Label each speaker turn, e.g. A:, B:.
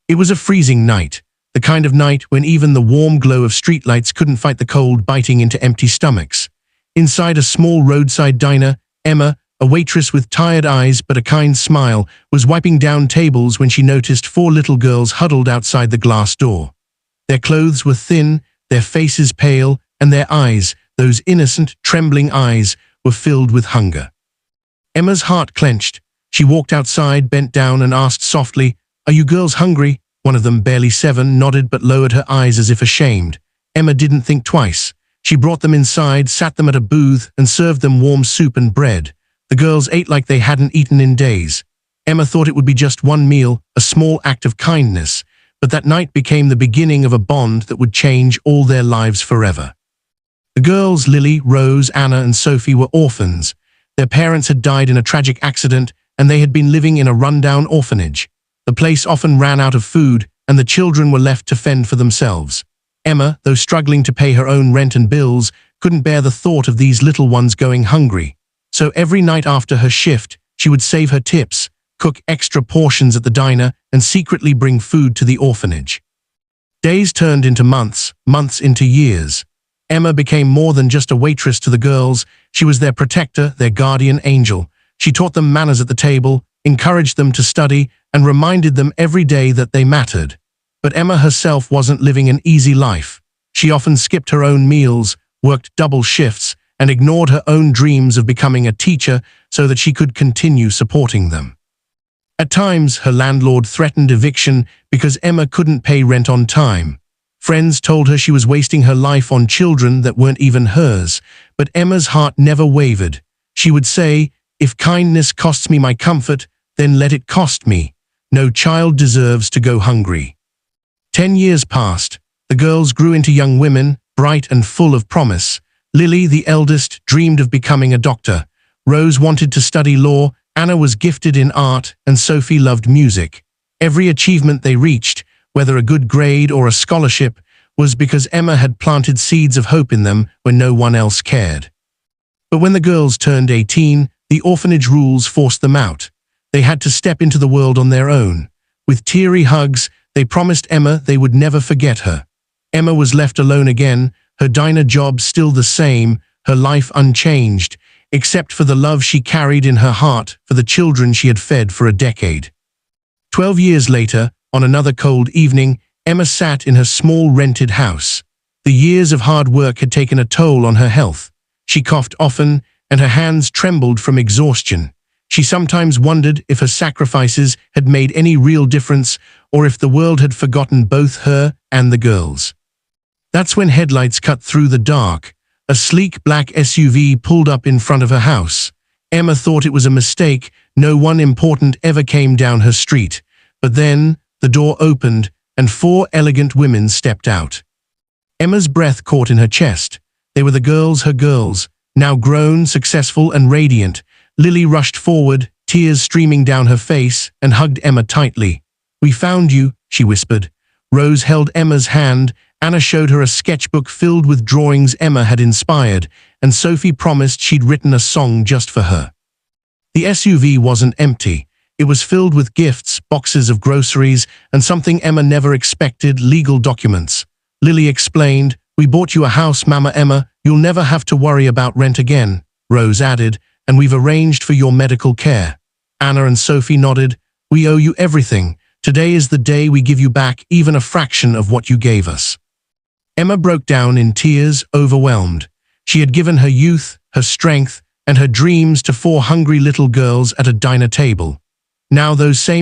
A: It was a freezing night, the kind of night when even the warm glow of streetlights couldn't fight the cold biting into empty stomachs. Inside a small roadside diner, Emma, a waitress with tired eyes but a kind smile, was wiping down tables when she noticed 4 little girls huddled outside the glass door. Their clothes were thin, their faces pale, and their eyes, those innocent, trembling eyes, were filled with hunger. Emma's heart clenched. She walked outside, bent down, and asked softly, "Are you girls hungry?" One of them, barely 7, nodded but lowered her eyes as if ashamed. Emma didn't think twice. She brought them inside, sat them at a booth, and served them warm soup and bread. The girls ate like they hadn't eaten in days. Emma thought it would be just one meal, a small act of kindness, but that night became the beginning of a bond that would change all their lives forever. The girls, Lily, Rose, Anna, and Sophie, were orphans. Their parents had died in a tragic accident, and they had been living in a rundown orphanage. The place often ran out of food, and the children were left to fend for themselves. Emma, though struggling to pay her own rent and bills, couldn't bear the thought of these little ones going hungry. So every night after her shift, she would save her tips, cook extra portions at the diner, and secretly bring food to the orphanage. Days turned into months, months into years. Emma became more than just a waitress to the girls. She was their protector, their guardian angel. She taught them manners at the table, encouraged them to study, and reminded them every day that they mattered. But Emma herself wasn't living an easy life. She often skipped her own meals, worked double shifts, and ignored her own dreams of becoming a teacher so that she could continue supporting them. At times, her landlord threatened eviction because Emma couldn't pay rent on time. Friends told her she was wasting her life on children that weren't even hers, but Emma's heart never wavered. She would say, "If kindness costs me my comfort, then let it cost me. No child deserves to go hungry." 10 years passed. The girls grew into young women, bright and full of promise. Lily, the eldest, dreamed of becoming a doctor. Rose wanted to study law, Anna was gifted in art, and Sophie loved music. Every achievement they reached, whether a good grade or a scholarship, was because Emma had planted seeds of hope in them when no one else cared. But when the girls turned 18, the orphanage rules forced them out. They had to step into the world on their own. With teary hugs, they promised Emma they would never forget her. Emma was left alone again, her diner job still the same, her life unchanged, except for the love she carried in her heart for the children she had fed for a decade. 12 years later, on another cold evening, Emma sat in her small rented house. The years of hard work had taken a toll on her health. She coughed often, and her hands trembled from exhaustion. She sometimes wondered if her sacrifices had made any real difference, or if the world had forgotten both her and the girls. That's when headlights cut through the dark. A sleek black SUV pulled up in front of her house. Emma thought it was a mistake. No one important ever came down her street. But then, the door opened, and 4 elegant women stepped out. Emma's breath caught in her chest. They were the girls, her girls, now grown, successful, and radiant. Lily rushed forward, tears streaming down her face, and hugged Emma tightly. "We found you," she whispered. Rose held Emma's hand, Anna showed her a sketchbook filled with drawings Emma had inspired, and Sophie promised she'd written a song just for her. The SUV wasn't empty. It was filled with gifts, boxes of groceries, and something Emma never expected, legal documents. Lily explained, "We bought you a house, Mama Emma. You'll never have to worry about rent again." Rose added, "And we've arranged for your medical care." Anna and Sophie nodded. "We owe you everything. Today is the day we give you back even a fraction of what you gave us." Emma broke down in tears, overwhelmed. She had given her youth, her strength, and her dreams to 4 hungry little girls at a diner table. Now those same